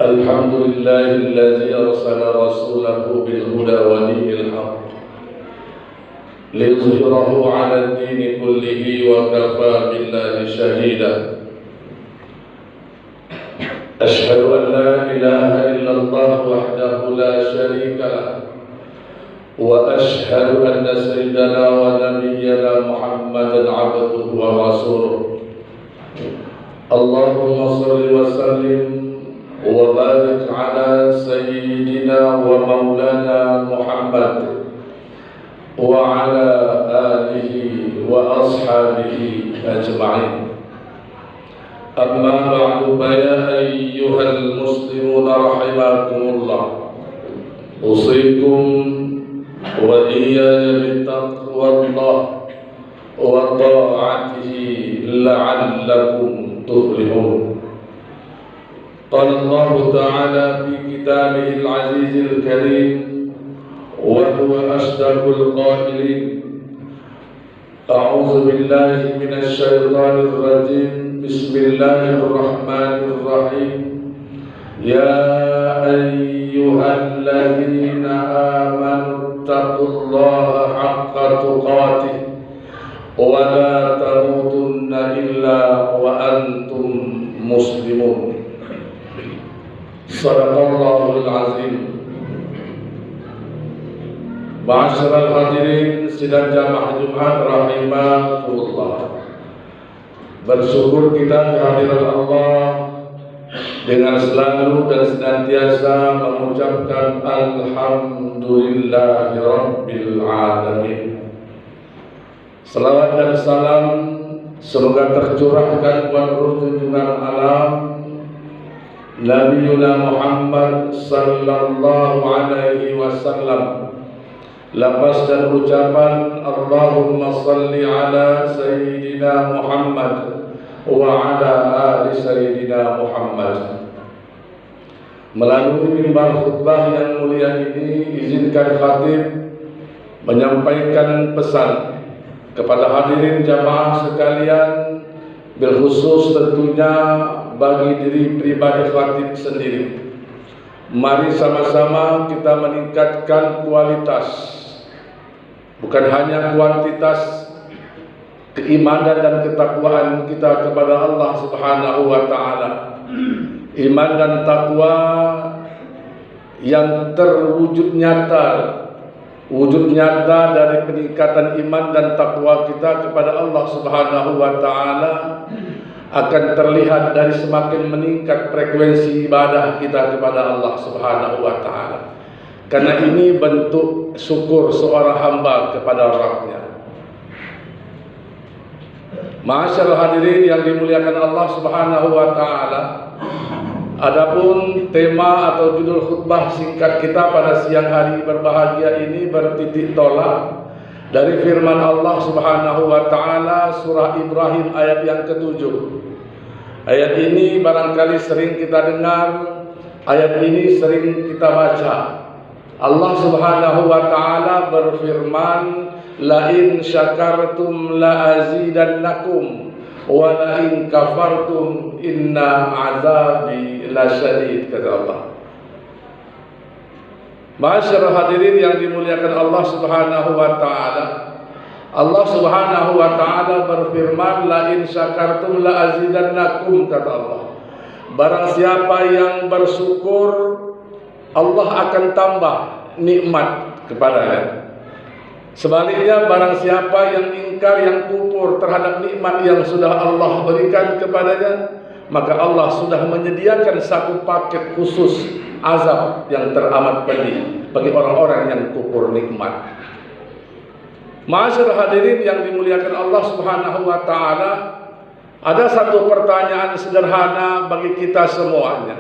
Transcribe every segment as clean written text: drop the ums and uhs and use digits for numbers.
Alhamdulillahi arsala rasulahu bil huda wa dinil haq liyuzhirahu 'ala ad-dini kullihi wa kafa billahi shahida. Ashhadu an la ilaha illallah wahdahu la sharika lah wa ashhadu anna sayyidana wa nabiyyana Muhammadan 'abduhu wa rasuluh. Allahumma shalli wa sallim wa barik ala sayyidina wa maulana Muhammad wa ala alihi wa ashabihi ajma'in. Amma ba'du, ya ayyuhal muslimun rahimakumullah, usikum wa iyaya bittaqwallah wa ta'atihi la'allakum tuflihun. Qala Allah Ta'ala fi kitabihil azizil karim wa huwa asdaqul qailin. A'udzu billahi minasy syaithanir rajim. Bismillahirrahmanirrahim. Ya ayyuhalladzina amanu taqullaha haqqa tuqatih wa la tamutunna illa wa antum muslimun. Sadaqallahul azim. Ma'asyiral hadirin sidang jamaah Jumat rahimakumullah. Bersyukur kita kehadiran Allah dengan selalu dan senantiasa mengucapkan alhamdulillahi rabbil alamin. Salawat dan salam semoga tercurahkan buat ruh junjungan alam Nabiuna Muhammad sallallahu alaihi wasallam. Lafaz dan ucapan Allahumma salli ala Sayyidina Muhammad wa ala ali Sayyidina Muhammad. Melalui mimbar khutbah yang mulia ini, izinkan khatib menyampaikan pesan kepada hadirin jamaah sekalian, bilkhusus tentunya bagi diri pribadi khatib sendiri. Mari sama-sama kita meningkatkan kualitas, bukan hanya kuantitas, keimanan dan ketakwaan kita kepada Allah Subhanahu wa Ta'ala. Iman dan takwa yang terwujud nyata, wujud nyata dari peningkatan iman dan takwa kita kepada Allah Subhanahu wa Ta'ala akan terlihat dari semakin meningkat frekuensi ibadah kita kepada Allah Subhanahu wa Ta'ala. Karena ini bentuk syukur seorang hamba kepada Rabb-Nya. Ma'asyiral hadirin yang dimuliakan Allah Subhanahu wa Ta'ala, adapun tema atau judul khutbah singkat kita pada siang hari berbahagia ini bertitik tolak dari firman Allah Subhanahu wa Ta'ala surah Ibrahim ayat yang ke-7. Ayat ini barangkali sering kita dengar, ayat ini sering kita baca. Allah Subhanahu wa Ta'ala berfirman, la in syakartum la azidannakum wa la in kafartum inna azabi lasyadid, kata Allah. Ma'asyiral hadirin yang dimuliakan Allah Subhanahu wa Ta'ala, Allah Subhanahu wa Ta'ala berfirman, la in syakartum la azidannakum, kata Allah. Barang siapa yang bersyukur, Allah akan tambah nikmat kepadanya. Sebaliknya barang siapa yang ingkar, yang kufur terhadap nikmat yang sudah Allah berikan kepadanya, maka Allah sudah menyediakan satu paket khusus azab yang teramat pedih bagi orang-orang yang kufur nikmat. Ma'asyiral hadirin yang dimuliakan Allah Subhanahu wa Ta'ala, ada satu pertanyaan sederhana bagi kita semuanya.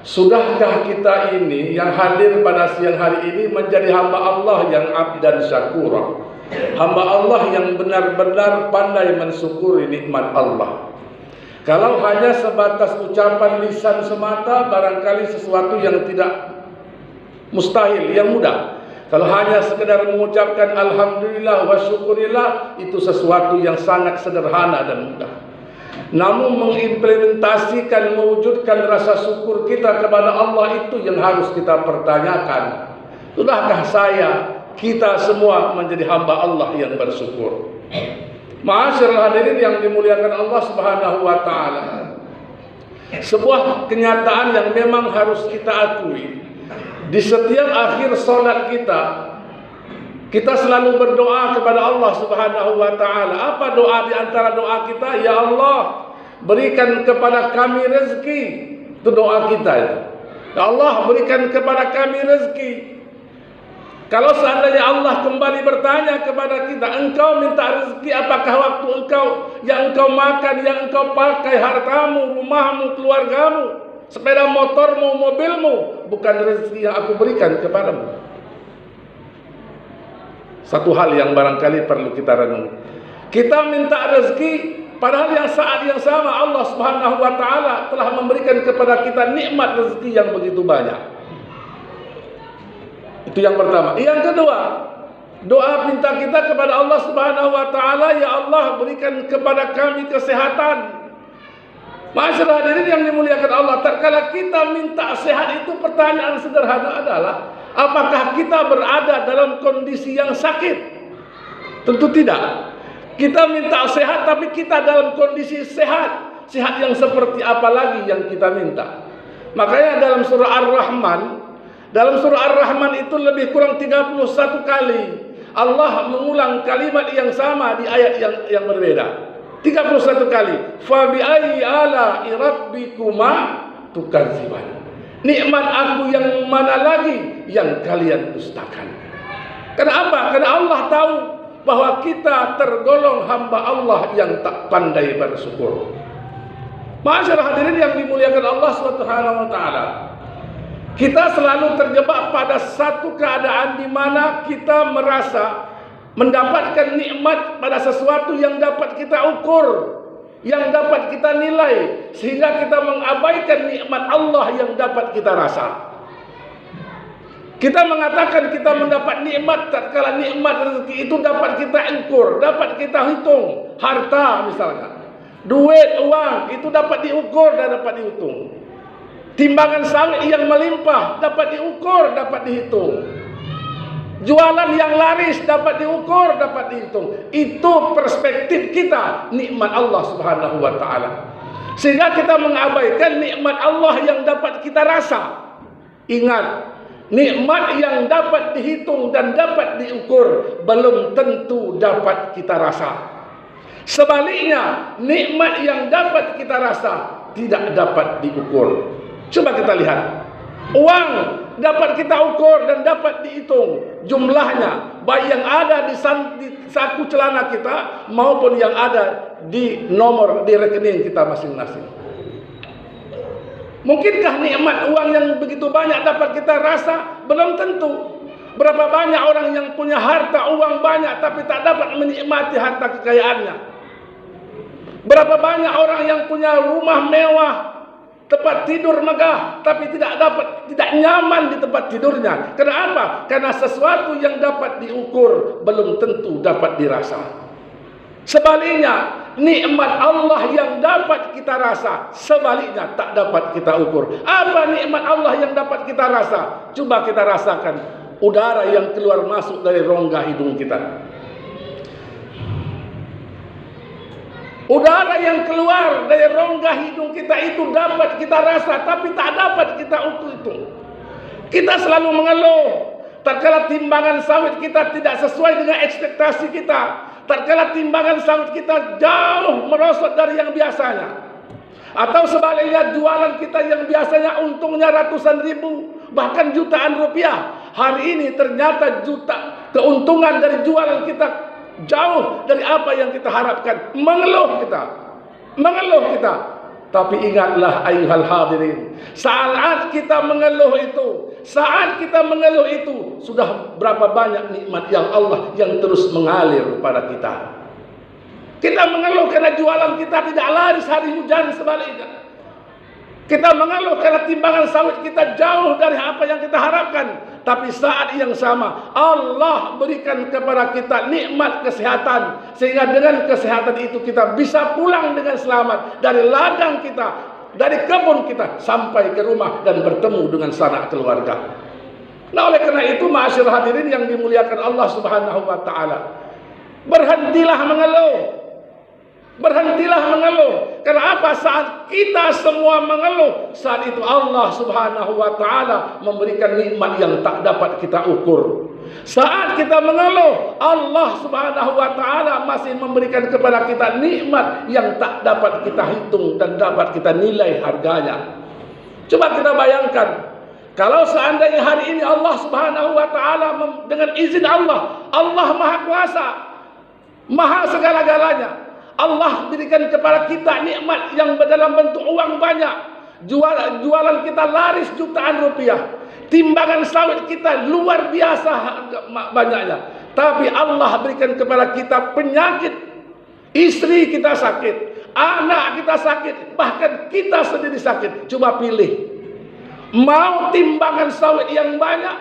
Sudahkah kita ini yang hadir pada siang hari ini menjadi hamba Allah yang abdan syakura, hamba Allah yang benar-benar pandai mensyukuri nikmat Allah? Kalau hanya sebatas ucapan lisan semata, barangkali sesuatu yang tidak mustahil, yang mudah. Kalau hanya sekedar mengucapkan alhamdulillah wa syukurillah, itu sesuatu yang sangat sederhana dan mudah. Namun mengimplementasikan, mewujudkan rasa syukur kita kepada Allah, itu yang harus kita pertanyakan. Sudahkah saya, kita semua menjadi hamba Allah yang bersyukur? Ma'asyiral hadirin yang dimuliakan Allah Subhanahu wa taala. Sebuah kenyataan yang memang harus kita akui. Di setiap akhir solat kita selalu berdoa kepada Allah Subhanahu wa taala. Apa doa di antara doa kita? Ya Allah, berikan kepada kami rezeki. Itu doa kita itu. Ya Allah, berikan kepada kami rezeki. Kalau seandainya Allah kembali bertanya kepada kita, engkau minta rezeki, apakah waktu yang engkau makan, yang engkau pakai, hartamu, rumahmu, keluargamu, sepeda motormu, mobilmu, bukan rezeki yang aku berikan kepadamu? Satu hal yang barangkali perlu kita renungi. Kita minta rezeki, padahal yang saat yang sama Allah Subhanahu wa taala telah memberikan kepada kita nikmat rezeki yang begitu banyak. Itu yang pertama. Yang kedua, doa minta kita kepada Allah Subhanahu wa taala, ya Allah, berikan kepada kami kesehatan. Masyaallah hadirin yang dimuliakan Allah, tatkala kita minta sehat, itu pertanyaan sederhana adalah, apakah kita berada dalam kondisi yang sakit? Tentu tidak. Kita minta sehat, tapi kita dalam kondisi sehat. Sehat yang seperti apa lagi yang kita minta? Makanya dalam surah Ar-Rahman itu lebih kurang 31 kali Allah mengulang kalimat yang sama di ayat yang berbeda. 31 kali. Fa bi ayyi ala'i rabbikuma tukadziban. Nikmat aku yang mana lagi yang kalian dustakan? Kenapa? Karena Allah tahu bahwa kita tergolong hamba Allah yang tak pandai bersyukur. Masyaallah hadirin yang dimuliakan Allah Subhanahu wa taala. Kita selalu terjebak pada satu keadaan di mana kita merasa mendapatkan nikmat pada sesuatu yang dapat kita ukur, yang dapat kita nilai, sehingga kita mengabaikan nikmat Allah yang dapat kita rasa. Kita mengatakan kita mendapat nikmat, tatkala nikmat rezeki itu dapat kita ukur, dapat kita hitung. Harta misalnya, duit, uang, itu dapat diukur dan dapat dihitung. Timbangan sawit yang melimpah dapat diukur, dapat dihitung. Jualan yang laris dapat diukur, dapat dihitung. Itu perspektif kita nikmat Allah Subhanahu wa taala. Sehingga kita mengabaikan nikmat Allah yang dapat kita rasa. Ingat, nikmat yang dapat dihitung dan dapat diukur belum tentu dapat kita rasa. Sebaliknya, nikmat yang dapat kita rasa tidak dapat diukur. Coba kita lihat. Uang dapat kita ukur dan dapat dihitung jumlahnya, baik yang ada di saku celana kita maupun yang ada di nomor di rekening kita masing-masing. Mungkinkah nikmat uang yang begitu banyak dapat kita rasa? Belum tentu. Berapa banyak orang yang punya harta uang banyak tapi tak dapat menikmati harta kekayaannya? Berapa banyak orang yang punya rumah mewah, tempat tidur megah, tapi tidak nyaman di tempat tidurnya. Kenapa? Karena sesuatu yang dapat diukur belum tentu dapat dirasa. Sebaliknya, nikmat Allah yang dapat kita rasa, sebaliknya tak dapat kita ukur. Apa nikmat Allah yang dapat kita rasa? Coba kita rasakan udara yang keluar masuk dari rongga hidung kita. Udara yang keluar dari rongga hidung kita itu dapat kita rasa, tapi tak dapat kita ukur itu. Kita selalu mengeluh tatkala timbangan sawit kita tidak sesuai dengan ekspektasi kita, tatkala timbangan sawit kita jauh merosot dari yang biasanya, atau sebaliknya jualan kita yang biasanya untungnya ratusan ribu bahkan jutaan rupiah, hari ini ternyata keuntungan dari jualan kita jauh dari apa yang kita harapkan. Mengeluh kita. Tapi ingatlah ayuhal hadirin, saat kita mengeluh itu, sudah berapa banyak nikmat yang Allah yang terus mengalir pada kita. Kita mengeluh karena jualan kita tidak laris hari hujan, sebaliknya Kita mengeluh karena timbangan sawit kita jauh dari apa yang kita harapkan. Tapi saat yang sama Allah berikan kepada kita nikmat kesehatan, sehingga dengan kesehatan itu kita bisa pulang dengan selamat dari ladang kita, dari kebun kita sampai ke rumah dan bertemu dengan sanak keluarga. Nah, oleh karena itu ma'asyiral hadirin yang dimuliakan Allah Subhanahu wa taala, berhentilah mengeluh. Berhentilah mengeluh. Karena apa? Saat kita semua mengeluh, saat itu Allah Subhanahu wa taala memberikan nikmat yang tak dapat kita ukur. Saat kita mengeluh, Allah Subhanahu wa taala masih memberikan kepada kita nikmat yang tak dapat kita hitung dan dapat kita nilai harganya. Coba kita bayangkan, kalau seandainya hari ini Allah Subhanahu wa taala dengan izin Allah, Allah Maha Kuasa, Maha segala-galanya, Allah berikan kepada kita nikmat yang dalam bentuk uang banyak. Jualan kita laris jutaan rupiah. Timbangan sawit kita luar biasa banyaknya. Tapi Allah berikan kepada kita penyakit. Istri kita sakit, anak kita sakit, bahkan kita sendiri sakit. Coba pilih. Mau timbangan sawit yang banyak,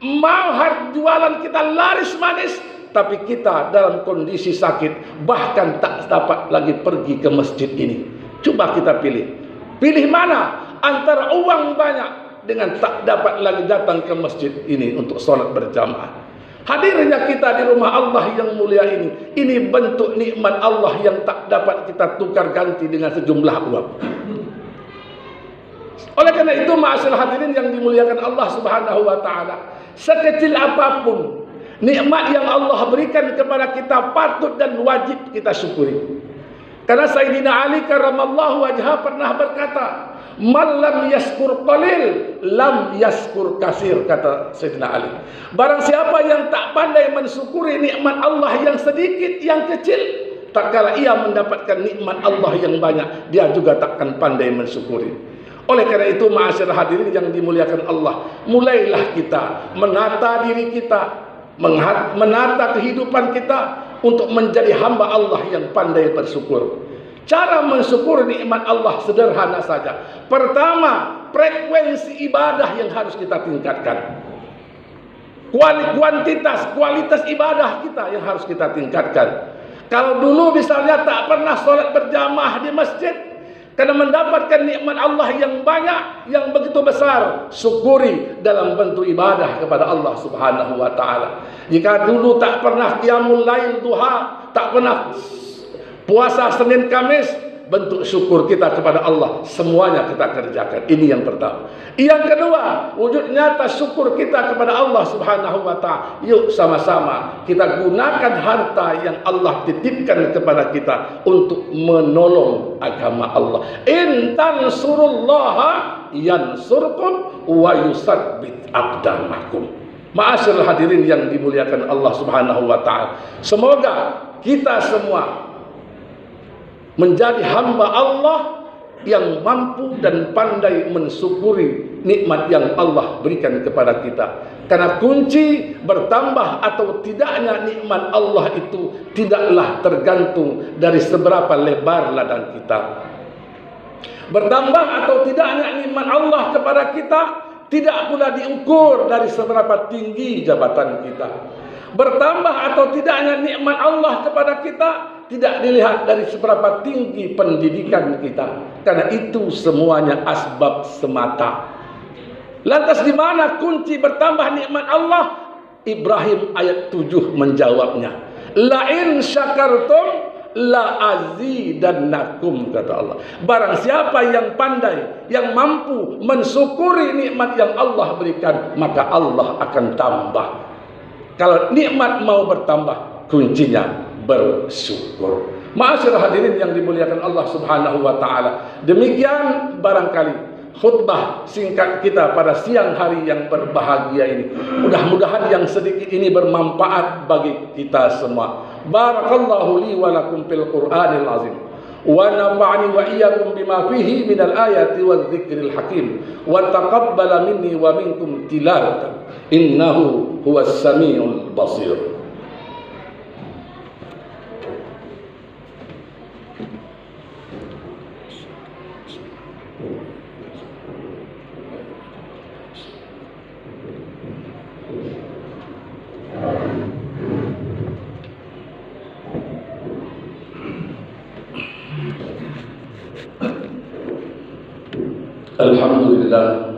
mau jualan kita laris manis, tapi kita dalam kondisi sakit, bahkan tak dapat lagi pergi ke masjid ini. Coba kita pilih. Pilih mana antara uang banyak dengan tak dapat lagi datang ke masjid ini untuk sholat berjamaah. Hadirnya kita di rumah Allah yang mulia ini bentuk nikmat Allah yang tak dapat kita tukar ganti dengan sejumlah uang. Oleh karena itu ma'asyiral hadirin yang dimuliakan Allah Subhanahu wa taala, sekecil apapun nikmat yang Allah berikan kepada kita patut dan wajib kita syukuri. Karena Sayyidina Ali karramallahu wajhah pernah berkata, "Man lam yaskur qalil, lam yaskur kasir," kata Sayyidina Ali. Barang siapa yang tak pandai mensyukuri nikmat Allah yang sedikit, yang kecil, tak kala ia mendapatkan nikmat Allah yang banyak, dia juga takkan pandai mensyukuri. Oleh karena itu ma'asyiral hadirin yang dimuliakan Allah, mulailah kita menata diri kita, menata kehidupan kita untuk menjadi hamba Allah yang pandai bersyukur. Cara mensyukur nikmat Allah sederhana saja. Pertama, frekuensi ibadah yang harus kita tingkatkan. Kualitas ibadah kita yang harus kita tingkatkan. Kalau dulu misalnya tak pernah sholat berjamaah di masjid, karena mendapatkan nikmat Allah yang banyak, yang begitu besar, syukuri dalam bentuk ibadah kepada Allah Subhanahu wa taala. Jika dulu tak pernah qiyamul lail duha, tak pernah puasa Senin Kamis, bentuk syukur kita kepada Allah semuanya kita kerjakan. Ini yang pertama. Yang kedua, wujud nyata syukur kita kepada Allah Subhanahu wa taala. Yuk sama-sama kita gunakan harta yang Allah titipkan kepada kita untuk menolong agama Allah. In tansurullaha yansurkum wa yusabbit aqdamakum. Ma'asyiral hadirin yang dimuliakan Allah Subhanahu wa taala, semoga kita semua menjadi hamba Allah yang mampu dan pandai mensyukuri nikmat yang Allah berikan kepada kita. Karena kunci bertambah atau tidaknya nikmat Allah itu tidaklah tergantung dari seberapa lebar ladang kita. Bertambah atau tidaknya nikmat Allah kepada kita tidak pula diukur dari seberapa tinggi jabatan kita. Bertambah atau tidaknya nikmat Allah kepada kita tidak dilihat dari seberapa tinggi pendidikan kita, karena itu semuanya asbab semata. Lantas di mana kunci bertambah nikmat Allah? Ibrahim ayat 7 menjawabnya. La in syakartum la azidannakum, kata Allah. Barang siapa yang pandai, yang mampu mensyukuri nikmat yang Allah berikan, maka Allah akan tambah. Kalau nikmat mau bertambah, kuncinya bersyukur. Ma'asyiral hadirin yang dimuliakan Allah Subhanahu wa taala. Demikian barangkali khutbah singkat kita pada siang hari yang berbahagia ini. Mudah-mudahan yang sedikit ini bermanfaat bagi kita semua. Barakallahu li wa lakum fil Qur'anil azim. Wa nafa'ani wa iyyakum bima fihi minal ayati wadh-dhikril hakim. Wa taqabbala minni wa minkum tilawatan. Innahu huwas samiul basir. Alhamdulillah